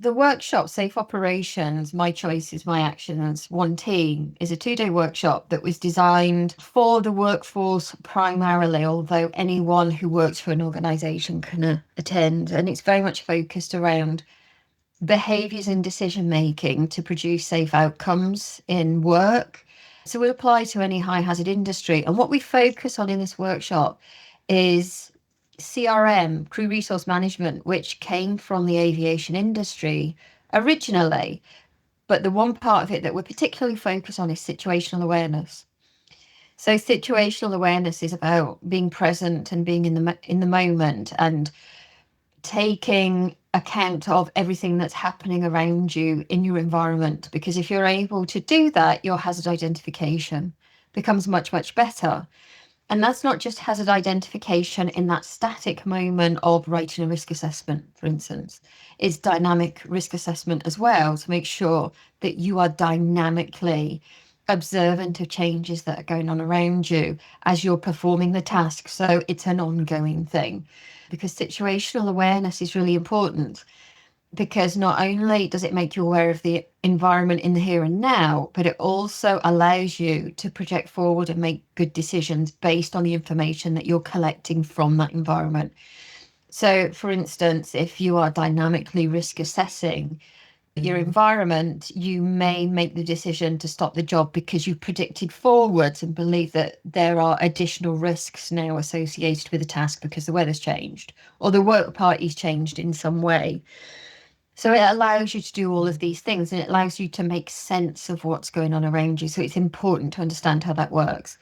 The workshop, Safe Operations, My Choices, My Actions, One Team, is a 2-day workshop that was designed for the workforce primarily, although anyone who works for an organisation can attend. And it's very much focused around behaviours and decision making to produce safe outcomes in work. So it apply to any high hazard industry. And what we focus on in this workshop is CRM, crew resource management, which came from the aviation industry originally. But the one part of it that we're particularly focused on is situational awareness. So situational awareness is about being present and being in the moment and taking account of everything that's happening around you in your environment. Because if you're able to do that, your hazard identification becomes much, much better. And that's not just hazard identification in that static moment of writing a risk assessment, for instance. It's dynamic risk assessment as well to make sure that you are dynamically observant of changes that are going on around you as you're performing the task. So it's an ongoing thing, because situational awareness is really important, because not only does it make you aware of the environment in the here and now, but it also allows you to project forward and make good decisions based on the information that you're collecting from that environment. So, for instance, if you are dynamically risk assessing your environment, you may make the decision to stop the job because you've predicted forwards and believe that there are additional risks now associated with the task because the weather's changed or the work party's changed in some way. So it allows you to do all of these things, and it allows you to make sense of what's going on around you. So it's important to understand how that works,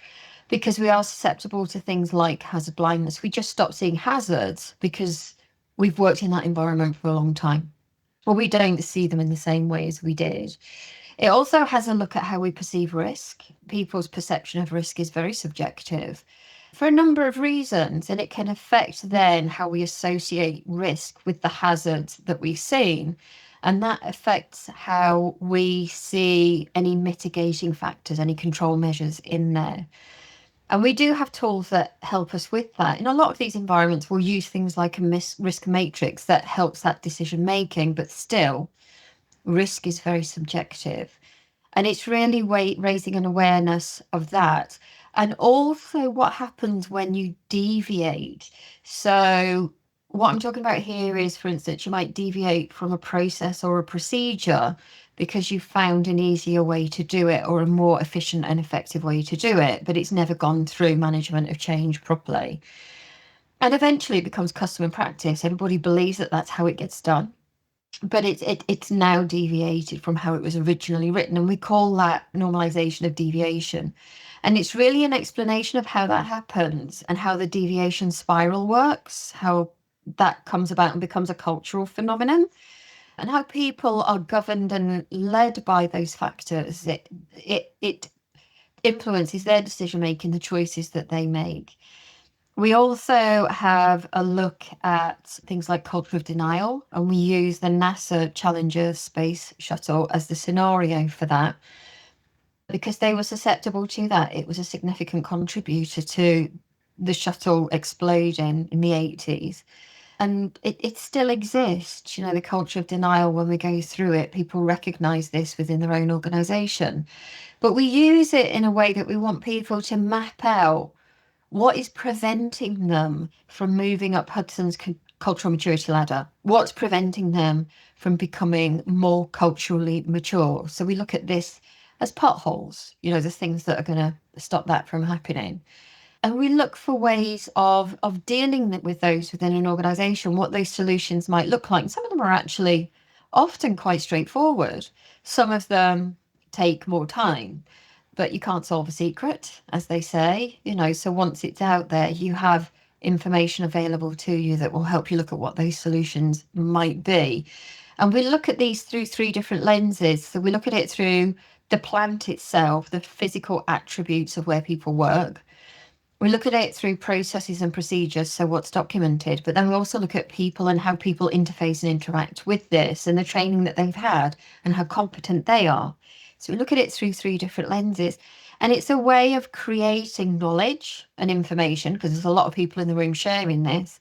because we are susceptible to things like hazard blindness. We just stop seeing hazards because we've worked in that environment for a long time. Well, we don't see them in the same way as we did. It also has a look at how we perceive risk. People's perception of risk is very subjective for a number of reasons, and it can affect then how we associate risk with the hazards that we've seen. And that affects how we see any mitigating factors, any control measures in there. And we do have tools that help us with that. In a lot of these environments, we'll use things like a risk matrix that helps that decision making, but still, risk is very subjective. And it's really raising an awareness of that. And also what happens when you deviate. So what I'm talking about here is, for instance, you might deviate from a process or a procedure because you found an easier way to do it or a more efficient and effective way to do it, but it's never gone through management of change properly. And eventually it becomes custom and practice. Everybody believes that that's how it gets done, but it's now deviated from how it was originally written, and we call that normalization of deviation. And it's really an explanation of how that happens and how the deviation spiral works, how that comes about and becomes a cultural phenomenon, and how people are governed and led by those factors. It influences their decision making, the choices that they make. We also have a look at things like culture of denial, and we use the NASA Challenger space shuttle as the scenario for that because they were susceptible to that. It was a significant contributor to the shuttle exploding in the 80s. And it still exists, the culture of denial. When we go through it, people recognize this within their own organization. But we use it in a way that we want people to map out what is preventing them from moving up Hudson's cultural maturity ladder? What's preventing them from becoming more culturally mature? So we look at this as potholes, the things that are going to stop that from happening. And we look for ways of dealing with those within an organisation, what those solutions might look like. And some of them are actually often quite straightforward. Some of them take more time, but you can't solve a secret, as they say. So once it's out there, you have information available to you that will help you look at what those solutions might be. And we look at these through 3 different lenses. So we look at it through the plant itself, the physical attributes of where people work. We look at it through processes and procedures, so what's documented, but then we also look at people and how people interface and interact with this and the training that they've had and how competent they are. So we look at it through 3 different lenses, and it's a way of creating knowledge and information, because there's a lot of people in the room sharing this,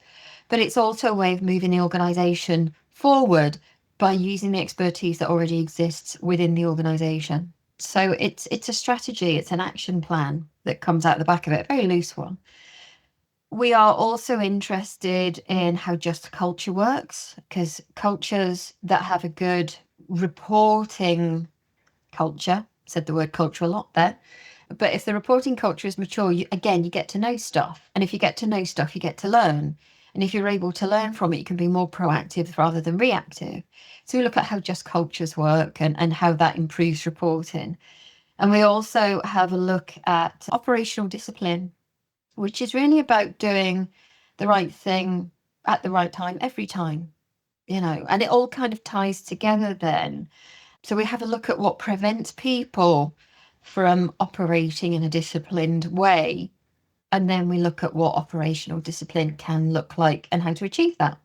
but it's also a way of moving the organisation forward by using the expertise that already exists within the organisation. So it's a strategy, it's an action plan that comes out the back of it, a very loose one. We are also interested in how just culture works, because cultures that have a good reporting culture, said the word culture a lot there, but if the reporting culture is mature, you get to know stuff. And if you get to know stuff, you get to learn. And if you're able to learn from it, you can be more proactive rather than reactive. So we look at how just cultures work and how that improves reporting. And we also have a look at operational discipline, which is really about doing the right thing at the right time every time, and it all kind of ties together then. So we have a look at what prevents people from operating in a disciplined way. And then we look at what operational discipline can look like and how to achieve that.